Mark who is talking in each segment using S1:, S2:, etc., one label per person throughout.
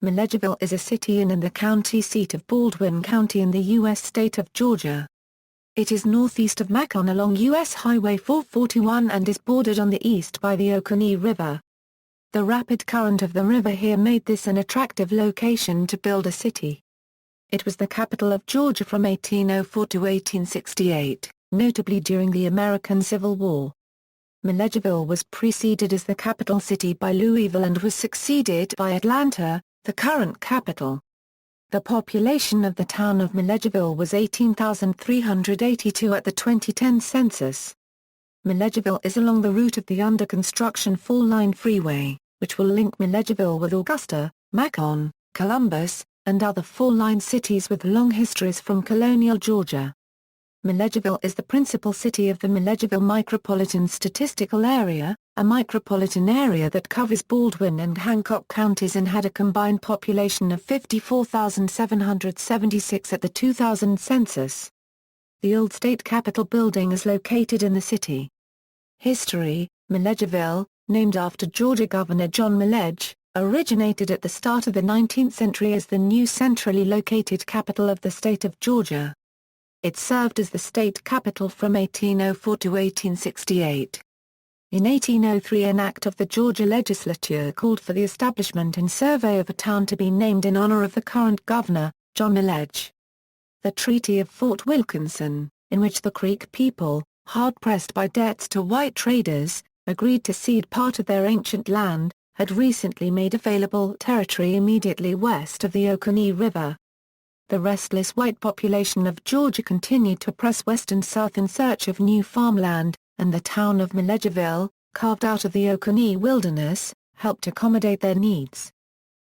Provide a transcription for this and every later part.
S1: Milledgeville is a city and the county seat of Baldwin County in the U.S. state of Georgia. It is northeast of Macon along U.S. Highway 441 and is bordered on the east by the Oconee River. The rapid current of the river here made this an attractive location to build a city. It was the capital of Georgia from 1804 to 1868, notably during the American Civil War. Milledgeville was preceded as the capital city by Louisville and was succeeded by Atlanta, the current capital. The population of the town of Milledgeville was 18,382 at the 2010 census. Milledgeville is along the route of the under-construction four-line freeway, which will link Milledgeville with Augusta, Macon, Columbus, and other four-line cities with long histories from colonial Georgia. Milledgeville is the principal city of the Milledgeville Micropolitan Statistical Area, a micropolitan area that covers Baldwin and Hancock counties and had a combined population of 54,776 at the 2000 census. The old state capitol building is located in the city. History: Milledgeville, named after Georgia Governor John Milledge, originated at the start of the 19th century as the new centrally located capital of the state of Georgia. It served as the state capital from 1804 to 1868. In 1803 an act of the Georgia legislature called for the establishment and survey of a town to be named in honor of the current governor, John Milledge. The Treaty of Fort Wilkinson, in which the Creek people, hard-pressed by debts to white traders, agreed to cede part of their ancient land, had recently made available territory immediately west of the Oconee River. The restless white population of Georgia continued to press west and south in search of new farmland, and the town of Milledgeville, carved out of the Oconee wilderness, helped accommodate their needs.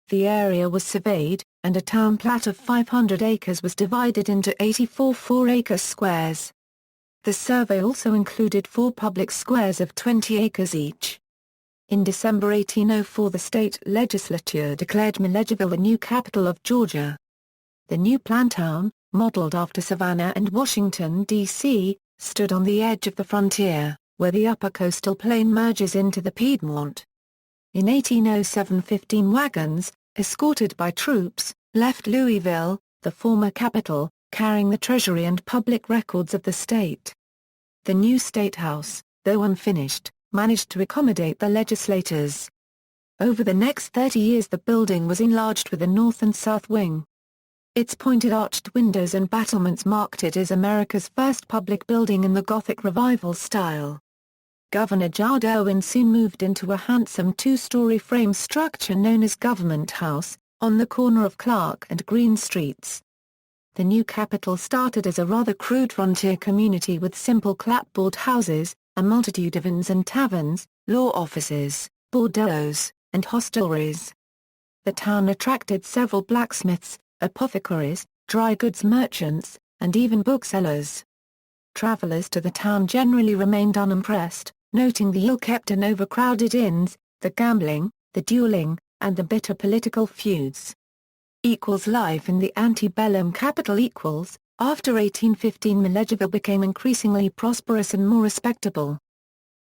S1: The area was surveyed, and a town plat of 500 acres was divided into 84 4-acre squares. The survey also included 4 public squares of 20 acres each. In December 1804 the state legislature declared Milledgeville the new capital of Georgia. The new planned town, modeled after Savannah and Washington, D.C., stood on the edge of the frontier, where the upper coastal plain merges into the Piedmont. In 1807 15 wagons, escorted by troops, left Louisville, the former capital, carrying the treasury and public records of the state. The new State House, though unfinished, managed to accommodate the legislators. Over the next 30 years the building was enlarged with a north and south wing. Its pointed arched windows and battlements marked it as America's first public building in the Gothic Revival style. Governor Jard Irwin soon moved into a handsome 2-story frame structure known as Government House, on the corner of Clark and Green Streets. The new capital started as a rather crude frontier community with simple clapboard houses, a multitude of inns and taverns, law offices, bordellos, and hostelries. The town attracted several blacksmiths, apothecaries, dry goods merchants, and even booksellers. Travelers to the town generally remained unimpressed, noting the ill-kept and overcrowded inns, the gambling, the dueling, and the bitter political feuds. Life in the antebellum capital. After 1815 Milledgeville became increasingly prosperous and more respectable.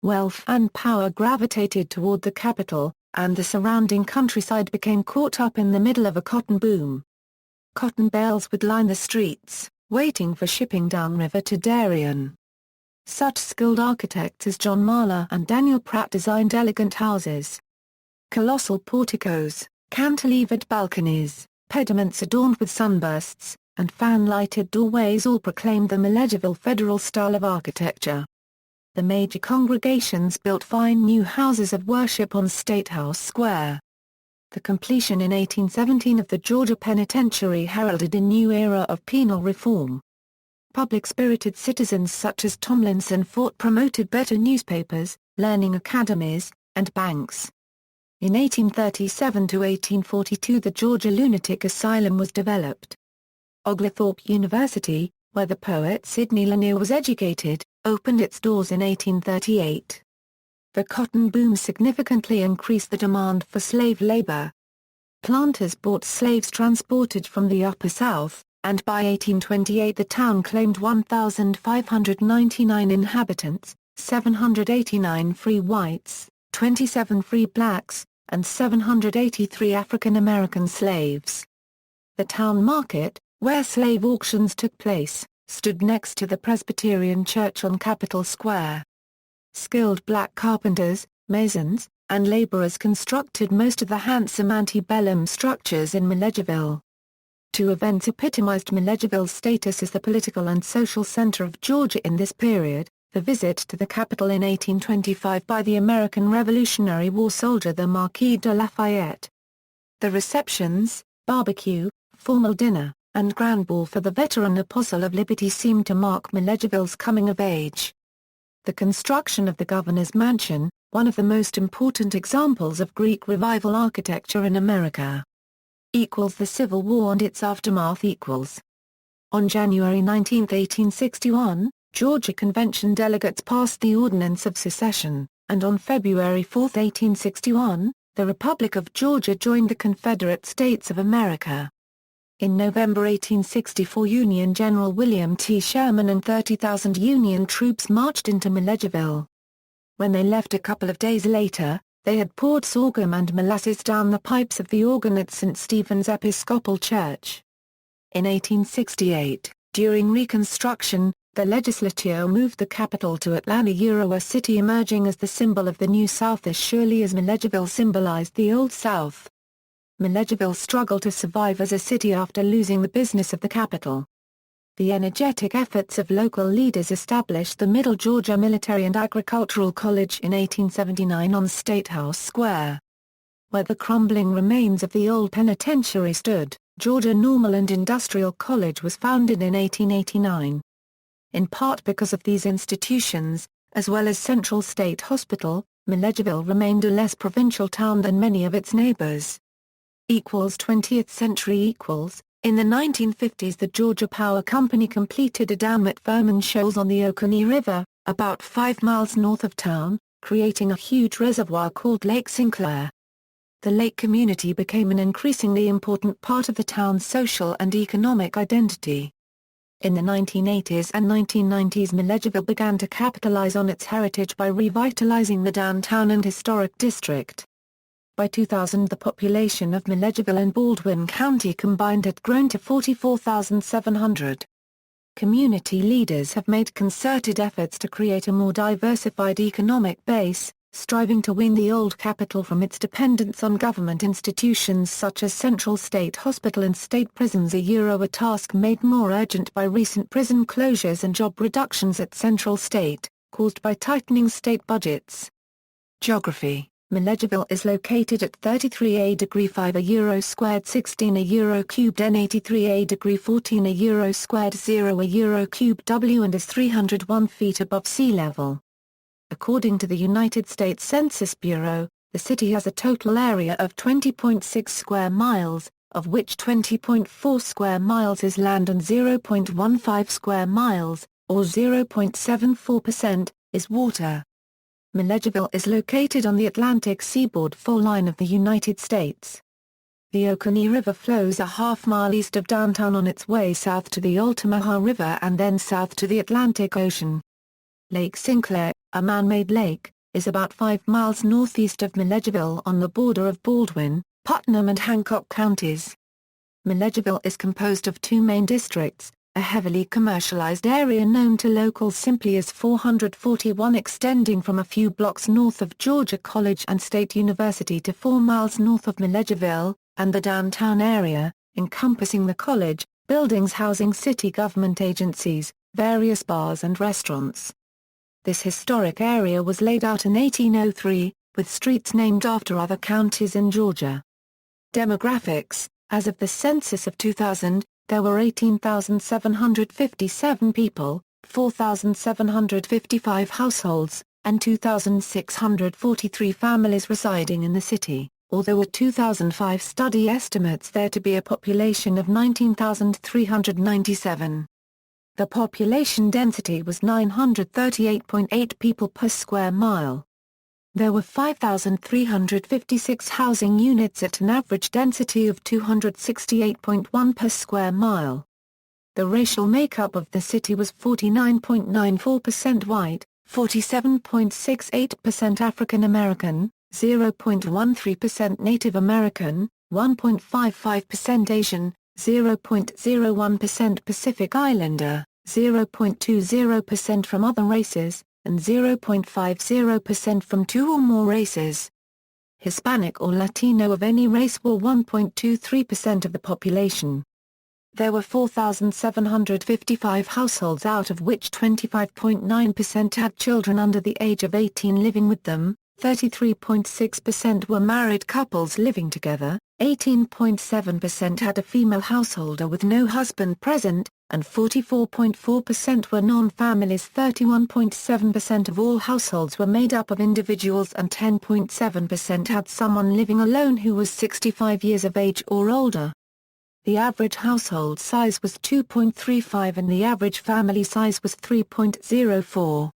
S1: Wealth and power gravitated toward the capital, and the surrounding countryside became caught up in the middle of a cotton boom. Cotton bales would line the streets, waiting for shipping downriver to Darien. Such skilled architects as John Marler and Daniel Pratt designed elegant houses. Colossal porticos, cantilevered balconies, pediments adorned with sunbursts, and fan-lighted doorways all proclaimed the Milledgeville federal style of architecture. The major congregations built fine new houses of worship on State House Square. The completion in 1817 of the Georgia Penitentiary heralded a new era of penal reform. Public-spirited citizens such as Tomlinson Fort promoted better newspapers, learning academies, and banks. In 1837 to 1842 the Georgia Lunatic Asylum was developed. Oglethorpe University, where the poet Sidney Lanier was educated, opened its doors in 1838. The cotton boom significantly increased the demand for slave labor. Planters bought slaves transported from the Upper South, and by 1828 the town claimed 1,599 inhabitants, 789 free whites, 27 free blacks, and 783 African American slaves. The town market, where slave auctions took place, stood next to the Presbyterian Church on Capitol Square. Skilled black carpenters, masons, and laborers constructed most of the handsome antebellum structures in Milledgeville. Two events epitomized Milledgeville's status as the political and social center of Georgia in this period: the visit to the capital in 1825 by the American Revolutionary War soldier the Marquis de Lafayette. The receptions, barbecue, formal dinner, and grand ball for the veteran Apostle of Liberty seemed to mark Milledgeville's coming of age. The construction of the Governor's Mansion, one of the most important examples of Greek Revival architecture in America. The Civil War and its aftermath. On January 19, 1861, Georgia Convention delegates passed the Ordinance of Secession, and on February 4, 1861, the Republic of Georgia joined the Confederate States of America. In November 1864, Union General William T. Sherman and 30,000 Union troops marched into Milledgeville. When they left a couple of days later, they had poured sorghum and molasses down the pipes of the organ at St. Stephen's Episcopal Church. In 1868, during Reconstruction, the legislature moved the capital to Atlanta, a city emerging as the symbol of the New South as surely as Milledgeville symbolized the Old South. Milledgeville struggled to survive as a city after losing the business of the capital. The energetic efforts of local leaders established the Middle Georgia Military and Agricultural College in 1879 on State House Square. Where the crumbling remains of the old penitentiary stood, Georgia Normal and Industrial College was founded in 1889. In part because of these institutions, as well as Central State Hospital, Milledgeville remained a less provincial town than many of its neighbors. 20th century. In the 1950s, the Georgia Power Company completed a dam at Furman Shoals on the Oconee River, about 5 miles north of town, creating a huge reservoir called Lake Sinclair. The lake community became an increasingly important part of the town's social and economic identity. In the 1980s and 1990s, Milledgeville began to capitalize on its heritage by revitalizing the downtown and historic district. By 2000, the population of Milledgeville and Baldwin County combined had grown to 44,700. Community leaders have made concerted efforts to create a more diversified economic base, striving to wean the old capital from its dependence on government institutions such as Central State Hospital and state prisons, a task made more urgent by recent prison closures and job reductions at Central State, caused by tightening state budgets. Geography: Milledgeville is located at 33°5 euro squared 16 euro cubed n 83° 14 euro squared 0 euro cubed w and is 301 feet above sea level. According to the United States Census Bureau, the city has a total area of 20.6 square miles, of which 20.4 square miles is land and 0.15 square miles, or 0.74%, is water. Milledgeville is located on the Atlantic seaboard line of the United States. The Oconee River flows a half-mile east of downtown on its way south to the Altamaha River and then south to the Atlantic Ocean. Lake Sinclair, a man-made lake, is about 5 miles northeast of Milledgeville on the border of Baldwin, Putnam and Hancock counties. Milledgeville is composed of two main districts, a heavily commercialized area known to locals simply as 441 extending from a few blocks north of Georgia College and State University to 4 miles north of Milledgeville, and the downtown area, encompassing the college, buildings housing city government agencies, various bars and restaurants. This historic area was laid out in 1803, with streets named after other counties in Georgia. Demographics: as of the census of 2000, there were 18,757 people, 4,755 households, and 2,643 families residing in the city, although a 2005 study estimates there to be a population of 19,397. The population density was 938.8 people per square mile. There were 5,356 housing units at an average density of 268.1 per square mile. The racial makeup of the city was 49.94% white, 47.68% African American, 0.13% Native American, 1.55% Asian, 0.01% Pacific Islander, 0.20% from other races, and 0.50% from two or more races. Hispanic or Latino of any race were 1.23% of the population. There were 4,755 households, out of which 25.9% had children under the age of 18 living with them, 33.6% were married couples living together, 18.7% had a female householder with no husband present, and 44.4% were non-families. 31.7% of all households were made up of individuals, and 10.7% had someone living alone who was 65 years of age or older. The average household size was 2.35 and the average family size was 3.04.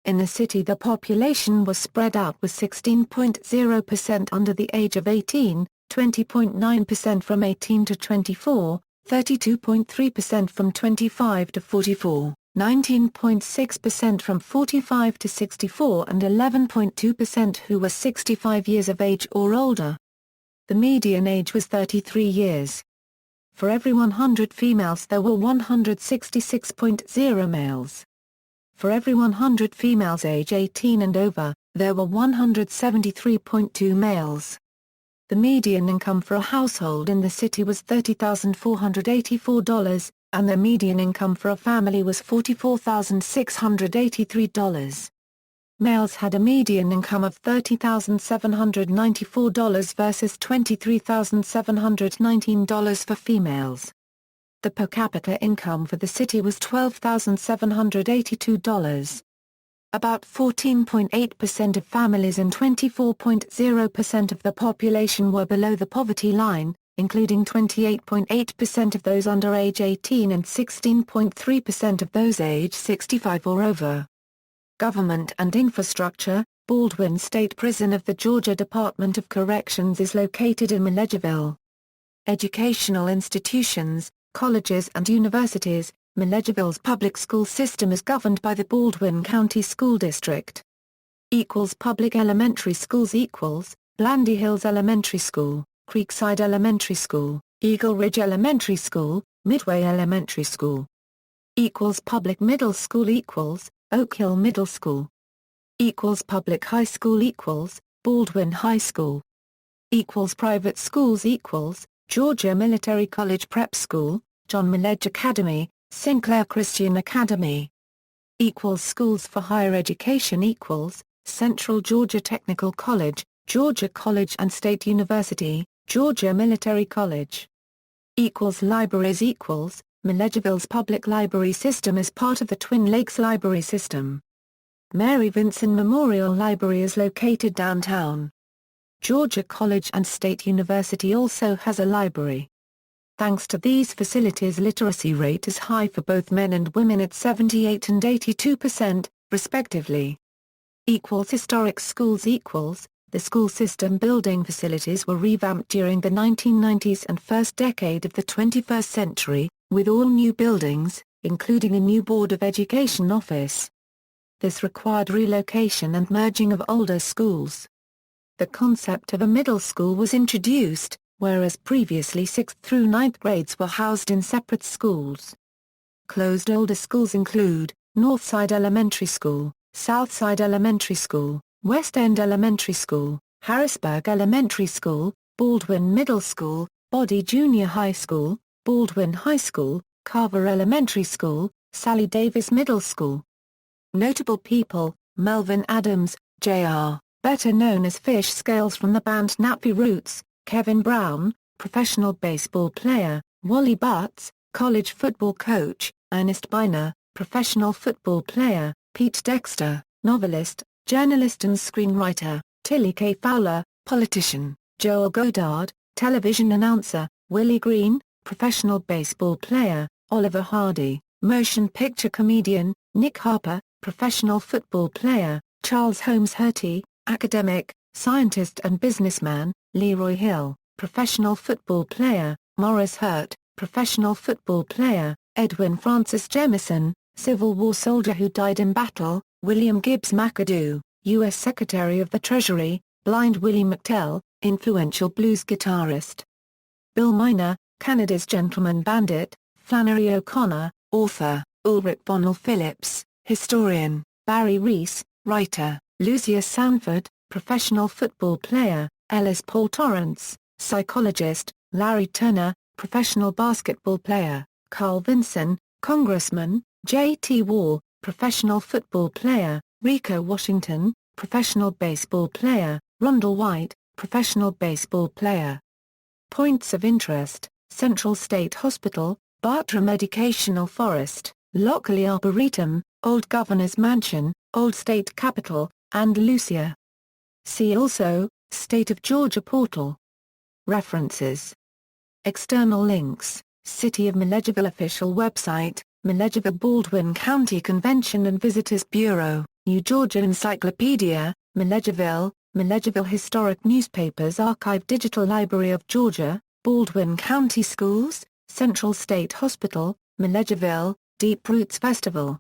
S1: In the city, the population was spread out, with 16.0% under the age of 18, 20.9% from 18 to 24, 32.3% from 25 to 44, 19.6% from 45 to 64, and 11.2% who were 65 years of age or older. The median age was 33 years. For every 100 females there were 166.0 males. For every 100 females age 18 and over, there were 173.2 males. The median income for a household in the city was $30,484, and the median income for a family was $44,683. Males had a median income of $30,794 versus $23,719 for females. The per capita income for the city was $12,782. About 14.8% of families and 24.0% of the population were below the poverty line, including 28.8% of those under age 18 and 16.3% of those age 65 or over. Government and infrastructure. Baldwin State Prison of the Georgia Department of Corrections is located in Milledgeville. Educational institutions. Colleges and universities. Milledgeville's public school system is governed by the Baldwin County School District. Public elementary schools Blandy Hills Elementary School, Creekside Elementary School, Eagle Ridge Elementary School, Midway Elementary School. Public middle school Oak Hill Middle School. Public high school Baldwin High School. Private schools Georgia Military College Prep School, John Milledge Academy, Sinclair Christian Academy. Schools for higher education Central Georgia Technical College, Georgia College and State University, Georgia Military College. Libraries Milledgeville's public library system is part of the Twin Lakes Library System. Mary Vinson Memorial Library is located downtown. Georgia College and State University also has a library. Thanks to these facilities, literacy rate is high for both men and women at 78 and 82%, respectively. Historic schools The school system building facilities were revamped during the 1990s and first decade of the 21st century, with all new buildings, including a new Board of Education office. This required relocation and merging of older schools. The concept of a middle school was introduced, whereas previously 6th through 9th grades were housed in separate schools. Closed older schools include Northside Elementary School, Southside Elementary School, West End Elementary School, Harrisburg Elementary School, Baldwin Middle School, Body Junior High School, Baldwin High School, Carver Elementary School, Sally Davis Middle School. Notable people: Melvin Adams, Jr., better known as Fish Scales from the band Nappy Roots; Kevin Brown, professional baseball player; Wally Butts, college football coach; Ernest Biner, professional football player; Pete Dexter, novelist, journalist and screenwriter; Tilly K. Fowler, politician; Joel Godard, television announcer; Willie Green, professional baseball player; Oliver Hardy, motion picture comedian; Nick Harper, professional football player; Charles Holmes Hurty, academic, scientist and businessman; Leroy Hill, professional football player; Morris Hurt, professional football player; Edwin Francis Jemison, Civil War soldier who died in battle; William Gibbs McAdoo, U.S. Secretary of the Treasury; Blind Willie McTell, influential blues guitarist. Bill Miner, Canada's Gentleman Bandit. Flannery O'Connor, author. Ulrich Bonnell Phillips, historian. Barry Reese, writer. Lucius Sanford, professional football player. Ellis Paul Torrance, psychologist. Larry Turner, professional basketball player. Carl Vinson, congressman. J.T. Wall, professional football player. Rico Washington, professional baseball player. Rondell White, professional baseball player. Points of interest: Central State Hospital, Bartram Educational Forest, Lockley Arboretum, Old Governor's Mansion, Old State Capitol, and Lucia. See also, State of Georgia portal. References. External links: City of Milledgeville official website, Milledgeville Baldwin County Convention and Visitors Bureau, New Georgia Encyclopedia, Milledgeville, Milledgeville Historic Newspapers Archive Digital Library of Georgia, Baldwin County Schools, Central State Hospital, Milledgeville, Deep Roots Festival.